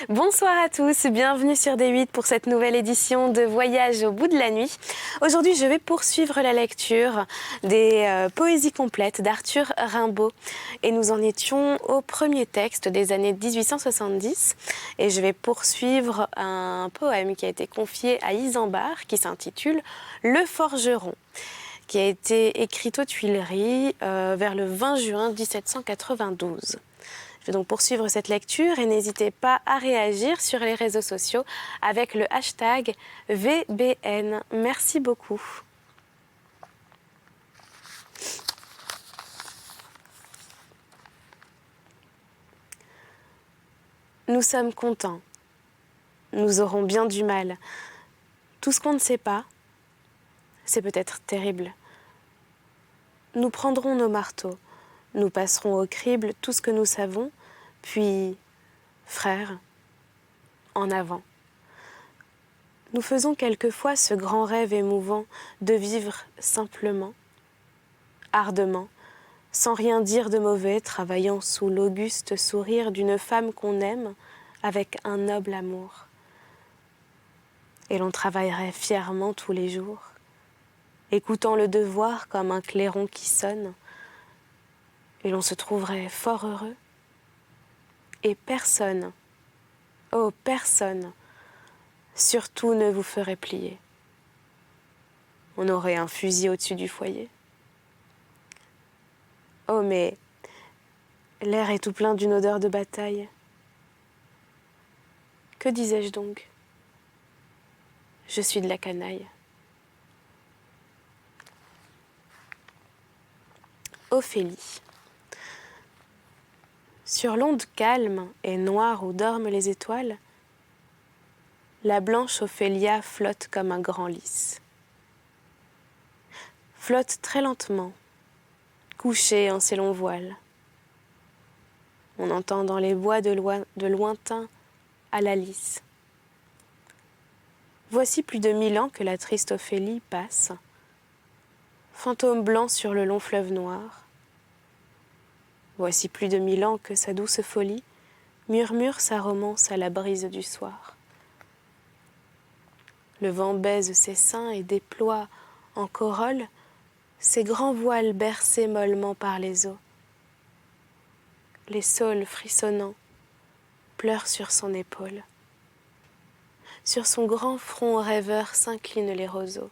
Bonsoir à tous, bienvenue sur D8 pour cette nouvelle édition de Voyage au bout de la nuit. Aujourd'hui, je vais poursuivre la lecture des poésies complètes d'Arthur Rimbaud. Et nous en étions au premier texte des années 1870. Et je vais poursuivre un poème qui a été confié à Isambard, qui s'intitule « Le forgeron », qui a été écrit aux Tuileries vers le 20 juin 1792. Je vais donc poursuivre cette lecture et n'hésitez pas à réagir sur les réseaux sociaux avec le hashtag VBN. Merci beaucoup. Nous sommes contents. Nous aurons bien du mal. Tout ce qu'on ne sait pas, c'est peut-être terrible. Nous prendrons nos marteaux. Nous passerons au crible tout ce que nous savons, puis, frères, en avant. Nous faisons quelquefois ce grand rêve émouvant de vivre simplement, ardemment, sans rien dire de mauvais, travaillant sous l'auguste sourire d'une femme qu'on aime avec un noble amour. Et l'on travaillerait fièrement tous les jours, écoutant le devoir comme un clairon qui sonne, et l'on se trouverait fort heureux. Et personne, oh personne, surtout ne vous ferait plier. On aurait un fusil au-dessus du foyer. Oh mais l'air est tout plein d'une odeur de bataille. Que disais-je donc? Je suis de la canaille. Ophélie. Sur l'onde calme et noire où dorment les étoiles, la blanche Ophélia flotte comme un grand lys. Flotte très lentement, couchée en ses longs voiles. On entend dans les bois de lointain à la lys. Voici plus de 1000 ans que la triste Ophélie passe, fantôme blanc sur le long fleuve noir. Voici plus de 1000 ans que sa douce folie murmure sa romance à la brise du soir. Le vent baise ses seins et déploie en corolle ses grands voiles bercés mollement par les eaux. Les saules frissonnants pleurent sur son épaule. Sur son grand front rêveur s'inclinent les roseaux.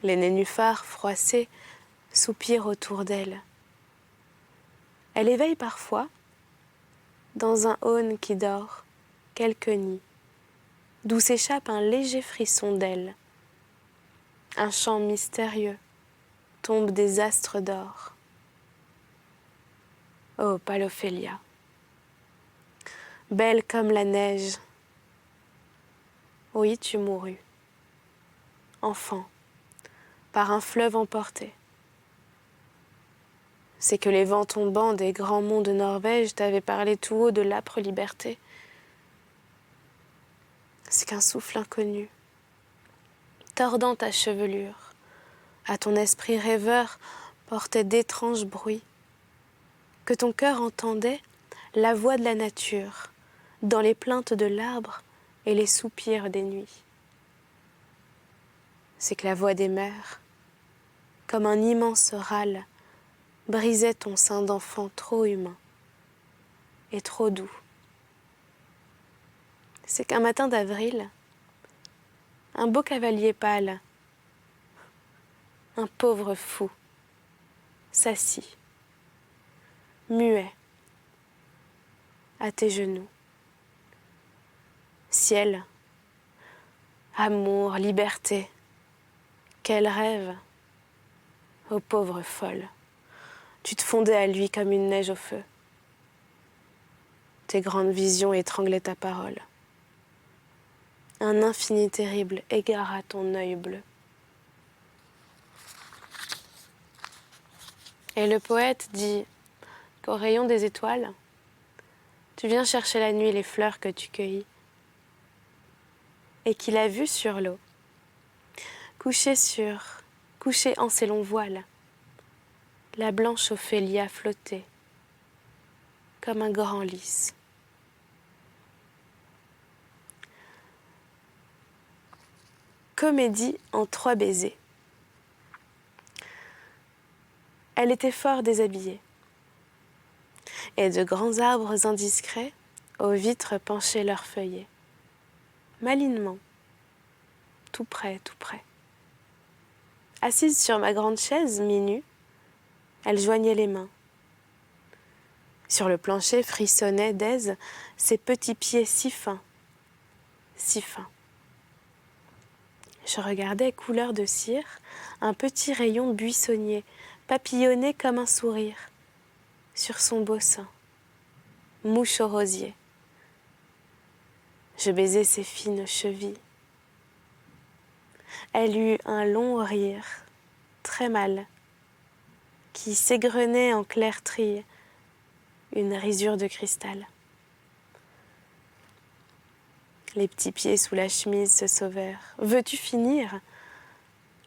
Les nénuphars froissés soupirent autour d'elle. Elle éveille parfois, dans un aune qui dort, quelques nids, d'où s'échappe un léger frisson d'ailes. Un chant mystérieux tombe des astres d'or. Ô Palophélia, belle comme la neige, oui, tu mourus, enfant, par un fleuve emporté. C'est que les vents tombants des grands monts de Norvège t'avaient parlé tout haut de l'âpre liberté. C'est qu'un souffle inconnu, tordant ta chevelure, à ton esprit rêveur portait d'étranges bruits, que ton cœur entendait la voix de la nature, dans les plaintes de l'arbre et les soupirs des nuits. C'est que la voix des mers, comme un immense râle, brisait ton sein d'enfant trop humain et trop doux. C'est qu'un matin d'avril, un beau cavalier pâle, un pauvre fou, s'assit, muet, à tes genoux. Ciel, amour, liberté, quel rêve, ô pauvre folle, tu te fondais à lui comme une neige au feu. Tes grandes visions étranglaient ta parole. Un infini terrible égara ton œil bleu. Et le poète dit qu'au rayon des étoiles, tu viens chercher la nuit les fleurs que tu cueillis, et qu'il a vu sur l'eau, couchée en ses longs voiles, la blanche Ophélia flottait comme un grand lys. Comédie en 3 baisers. Elle était fort déshabillée, et de grands arbres indiscrets aux vitres penchaient leurs feuillets, malinement, tout près, tout près. Assise sur ma grande chaise, mi-nue, elle joignait les mains. Sur le plancher frissonnaient d'aise ses petits pieds si fins, si fins. Je regardais couleur de cire un petit rayon buissonnier, papillonné comme un sourire, sur son beau sein, mouche au rosier. Je baisais ses fines chevilles. Elle eut un long rire, très mâle, qui s'égrenait en clair trille, une risure de cristal. Les petits pieds sous la chemise se sauvèrent. Veux-tu finir?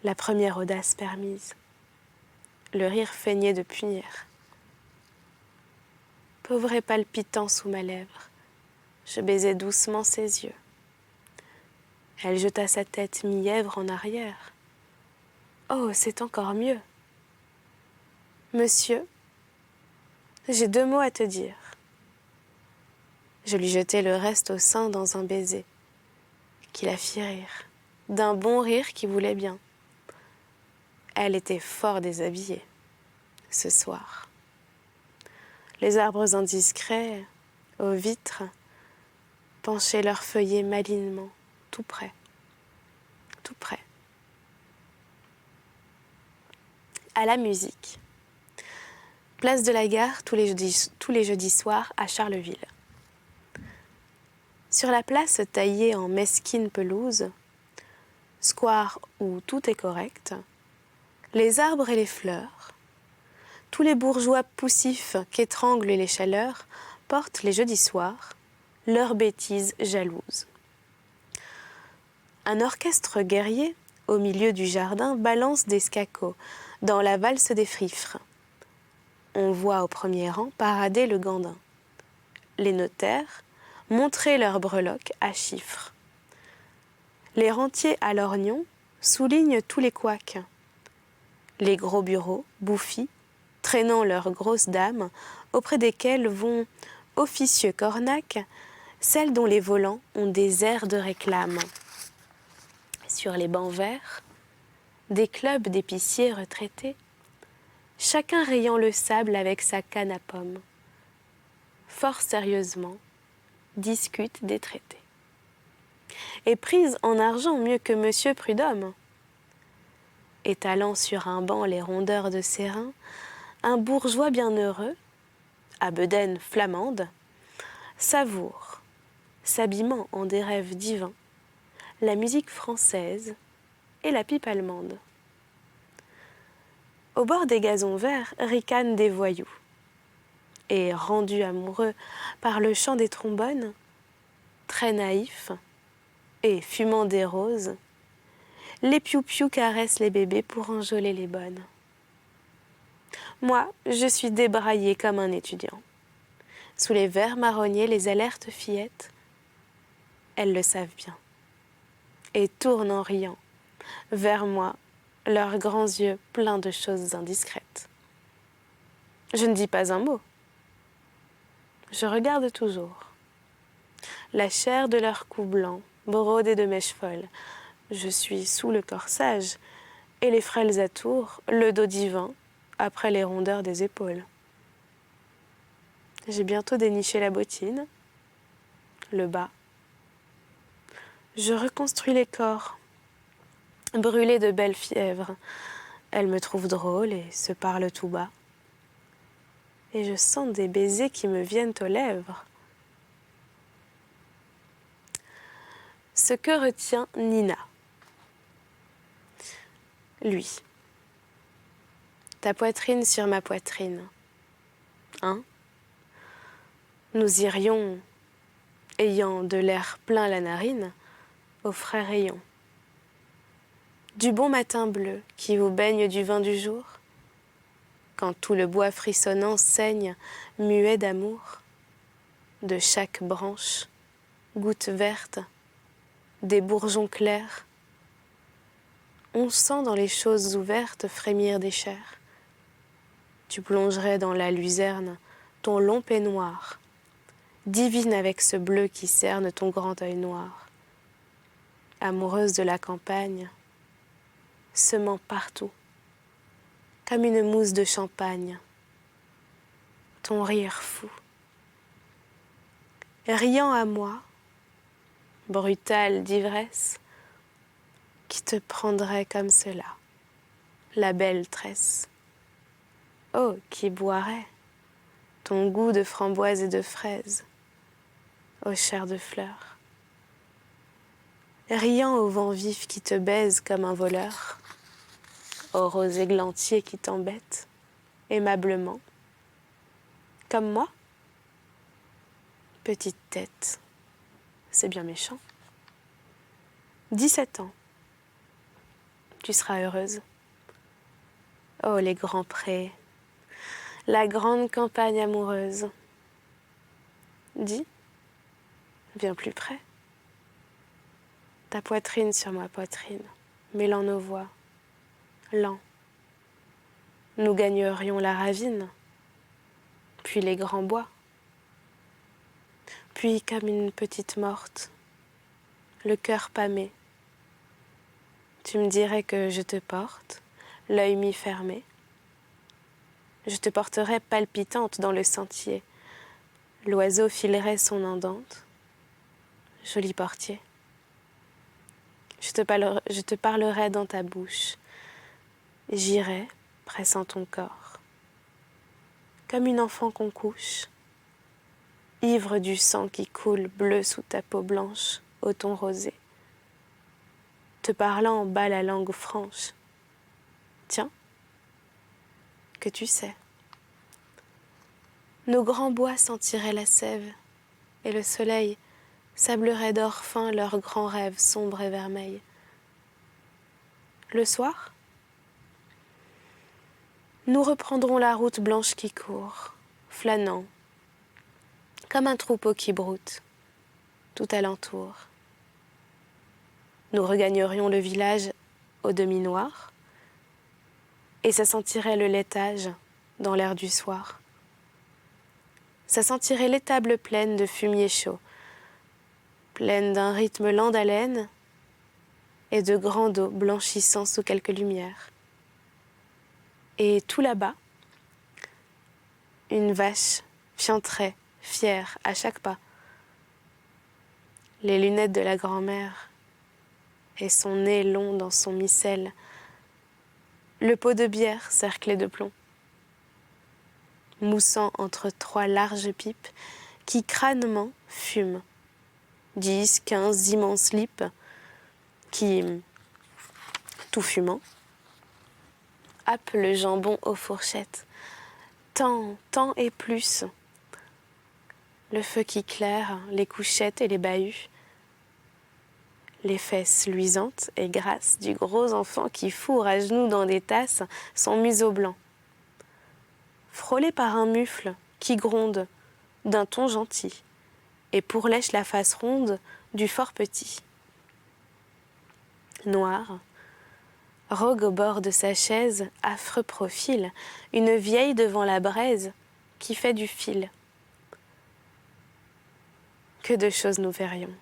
La première audace permise. Le rire feignait de punir. Pauvre et palpitant sous ma lèvre, je baisais doucement ses yeux. Elle jeta sa tête mièvre en arrière. Oh, c'est encore mieux. Monsieur, j'ai 2 mots à te dire. Je lui jetai le reste au sein dans un baiser, qui la fit rire, d'un bon rire qui voulait bien. Elle était fort déshabillée, ce soir. Les arbres indiscrets, aux vitres, penchaient leurs feuillets malinement, tout près, tout près. À la musique. Place de la Gare tous les jeudis soirs à Charleville. Sur la place taillée en mesquine pelouse, square où tout est correct, les arbres et les fleurs, tous les bourgeois poussifs qu'étranglent les chaleurs portent les jeudis soirs leurs bêtises jalouses. Un orchestre guerrier, au milieu du jardin, balance des scacos dans la valse des fifres. On voit au premier rang parader le gandin. Les notaires montrer leurs breloques à chiffres. Les rentiers à lorgnon soulignent tous les couacs. Les gros bureaux, bouffis, traînant leurs grosses dames, auprès desquelles vont, officieux cornacs, celles dont les volants ont des airs de réclame. Sur les bancs verts, des clubs d'épiciers retraités, chacun rayant le sable avec sa canne à pomme, fort sérieusement, discute des traités. Et prise en argent mieux que monsieur Prudhomme, étalant sur un banc les rondeurs de ses reins, un bourgeois bienheureux, à bedaine flamande, savoure, s'habillement en des rêves divins, la musique française et la pipe allemande. Au bord des gazons verts ricanent des voyous, et rendus amoureux par le chant des trombones, très naïfs et fumant des roses, les piou-piou caressent les bébés pour enjôler les bonnes. Moi, je suis débraillée comme un étudiant. Sous les verres marronniers, les alertes fillettes, elles le savent bien, et tournent en riant vers moi leurs grands yeux pleins de choses indiscrètes. Je ne dis pas un mot. Je regarde toujours. La chair de leur cou blanc, brodée de mèches folles, je suis sous le corsage, et les frêles atours, le dos divin, après les rondeurs des épaules. J'ai bientôt déniché la bottine, le bas. Je reconstruis les corps, brûlés de belles fièvres. Elles me trouvent drôle et se parlent tout bas. Et je sens des baisers qui me viennent aux lèvres. Ce que retient Nina. Lui. Ta poitrine sur ma poitrine. Hein? Nous irions, ayant de l'air plein la narine, au frais rayon. Du bon matin bleu qui vous baigne du vin du jour, quand tout le bois frissonnant saigne, muet d'amour, de chaque branche, goutte verte, des bourgeons clairs, On sent dans les choses ouvertes frémir des chairs. Tu plongerais dans la luzerne ton long peignoir, divine avec ce bleu qui cerne ton grand œil noir. Amoureuse de la campagne, semant partout, comme une mousse de champagne, ton rire fou. Riant à moi, brutal d'ivresse, qui te prendrait comme cela, la belle tresse. Oh, qui boirait ton goût de framboise et de fraise, ô chair de fleurs. Riant au vent vif qui te baise comme un voleur, ô rose églantier qui t'embête, aimablement, comme moi, petite tête, c'est bien méchant. 17 ans, tu seras heureuse. Oh, les grands prés, la grande campagne amoureuse. Dis, viens plus près. Ta poitrine sur ma poitrine, mêlant nos voix, lent. Nous gagnerions la ravine, puis les grands bois. Puis comme une petite morte, le cœur pâmé, tu me dirais que je te porte, l'œil mi-fermé. Je te porterais palpitante dans le sentier. L'oiseau filerait son andante. Joli portier. Je te parlerai dans ta bouche. J'irai, pressant ton corps. Comme une enfant qu'on couche, ivre du sang qui coule bleu sous ta peau blanche, au ton rosé. Te parlant en bas la langue franche. Tiens, que tu sais. Nos grands bois sentiraient la sève, et le soleil sablerait d'or fin leurs grands rêves sombres et vermeils. Le soir, nous reprendrons la route blanche qui court, flânant, comme un troupeau qui broute, tout alentour. Nous regagnerions le village au demi-noir, et ça sentirait le laitage dans l'air du soir. Ça sentirait l'étable pleine de fumier chaud, pleine d'un rythme lent d'haleine et de grands dos blanchissant sous quelques lumières. Et tout là-bas, une vache fianterait, fière, à chaque pas. Les lunettes de la grand-mère et son nez long dans son missel, le pot de bière cerclé de plomb, moussant entre 3 larges pipes qui crânement fument, 10, 15 immenses lippes qui, tout fumant, happent le jambon aux fourchettes, tant et plus, le feu qui claire, les couchettes et les bahuts, les fesses luisantes et grasses du gros enfant qui fourre à genoux dans des tasses son museau blanc, frôlé par un mufle qui gronde d'un ton gentil et pourlèche la face ronde du fort petit. Noir, rogue au bord de sa chaise, affreux profil, une vieille devant la braise qui fait du fil. Que de choses nous verrions,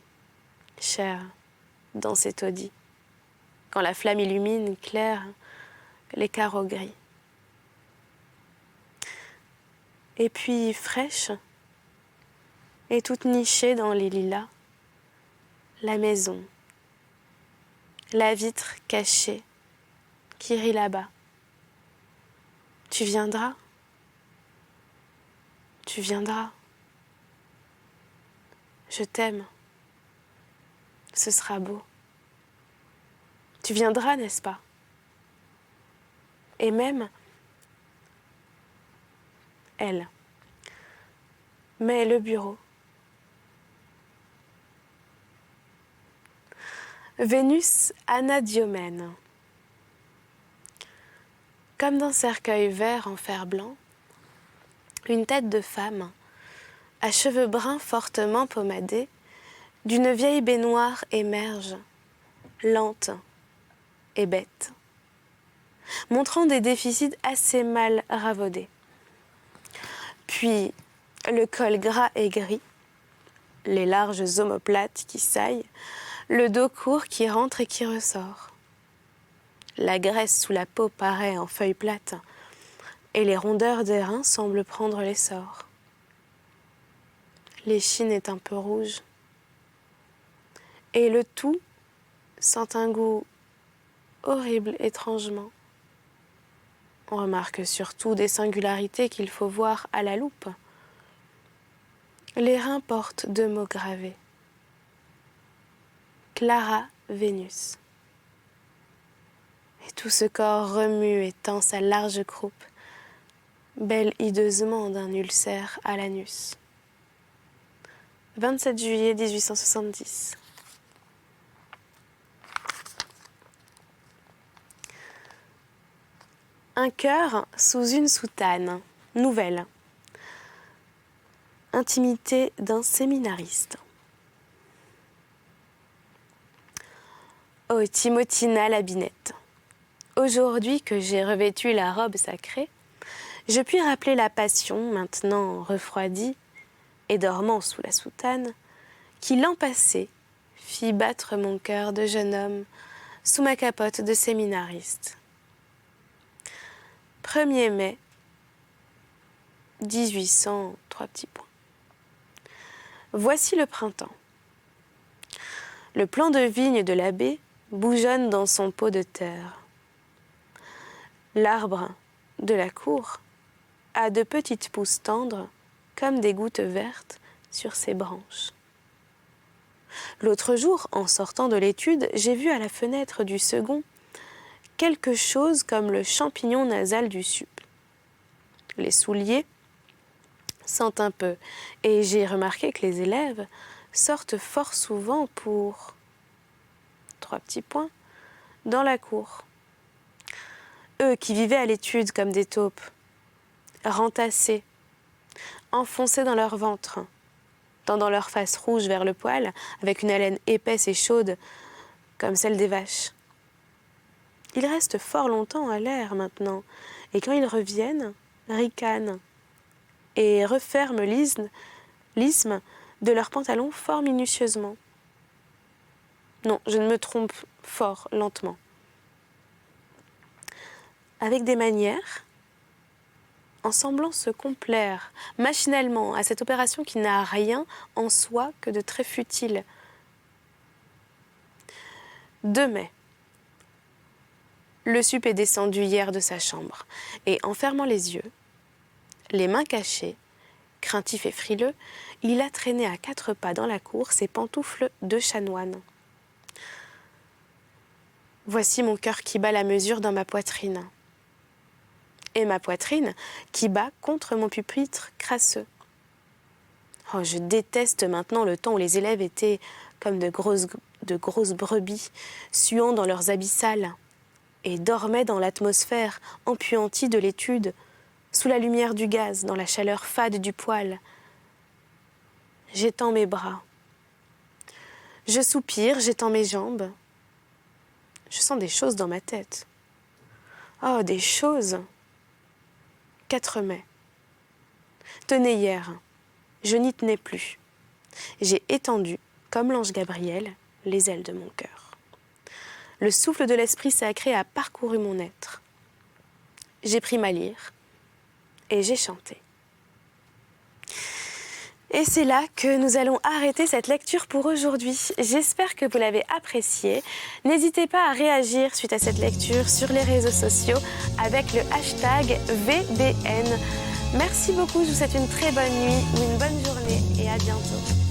chère, dans ces taudis, quand la flamme illumine clair les carreaux gris. Et puis fraîche, et toute nichée dans les lilas, la maison, la vitre cachée qui rit là-bas. Tu viendras, tu viendras. Je t'aime, ce sera beau. Tu viendras, n'est-ce pas? Et même, elle, mais le bureau. Vénus Anadyomène. Comme d'un cercueil vert en fer blanc, une tête de femme, à cheveux bruns fortement pommadés, d'une vieille baignoire émerge, lente et bête, montrant des déficits assez mal ravaudés. Puis le col gras et gris, les larges omoplates qui saillent, le dos court qui rentre et qui ressort. La graisse sous la peau paraît en feuilles plates, et les rondeurs des reins semblent prendre l'essor. L'échine est un peu rouge, et le tout sent un goût horrible étrangement. On remarque surtout des singularités qu'il faut voir à la loupe. Les reins portent 2 mots gravés. Clara Vénus. Et tout ce corps remue et tend sa large croupe, belle hideusement d'un ulcère à l'anus. 27 juillet 1870. Un cœur sous une soutane, nouvelle. Intimité d'un séminariste. Ô Timothina la binette, aujourd'hui que j'ai revêtu la robe sacrée, je puis rappeler la passion, maintenant refroidie et dormant sous la soutane, qui l'an passé fit battre mon cœur de jeune homme sous ma capote de séminariste. 1er mai 1800, 3 petits points. Voici le printemps. Le plant de vigne de l'abbé bougeonne dans son pot de terre. L'arbre de la cour a de petites pousses tendres comme des gouttes vertes sur ses branches. L'autre jour, en sortant de l'étude, j'ai vu à la fenêtre du second quelque chose comme le champignon nasal du sup. Les souliers sentent un peu, et j'ai remarqué que les élèves sortent fort souvent pour 3 petits points dans la cour. Eux qui vivaient à l'étude comme des taupes, rentassés, enfoncés dans leur ventre, tendant leur face rouge vers le poêle, avec une haleine épaisse et chaude comme celle des vaches. Ils restent fort longtemps à l'air maintenant, et quand ils reviennent, ricanent et referment l'isthme de leurs pantalons fort minutieusement. Non, je ne me trompe, fort lentement. Avec des manières, en semblant se complaire machinalement à cette opération qui n'a rien en soi que de très futile. 2 mai. Le sup est descendu hier de sa chambre, et en fermant les yeux, les mains cachées, craintif et frileux, il a traîné à 4 pas dans la cour ses pantoufles de chanoine. Voici mon cœur qui bat la mesure dans ma poitrine. Et ma poitrine qui bat contre mon pupitre crasseux. Oh, je déteste maintenant le temps où les élèves étaient comme de grosses brebis, suant dans leurs habits sales, et dormaient dans l'atmosphère empuantie de l'étude, sous la lumière du gaz, dans la chaleur fade du poêle. J'étends mes bras. Je soupire, j'étends mes jambes. Je sens des choses dans ma tête. Oh, des choses. 4 mai. Tenez hier, je n'y tenais plus. J'ai étendu, comme l'ange Gabriel, les ailes de mon cœur. Le souffle de l'esprit sacré a parcouru mon être. J'ai pris ma lyre et j'ai chanté. Et c'est là que nous allons arrêter cette lecture pour aujourd'hui. J'espère que vous l'avez appréciée. N'hésitez pas à réagir suite à cette lecture sur les réseaux sociaux avec le hashtag VBN. Merci beaucoup, je vous souhaite une très bonne nuit ou une bonne journée et à bientôt.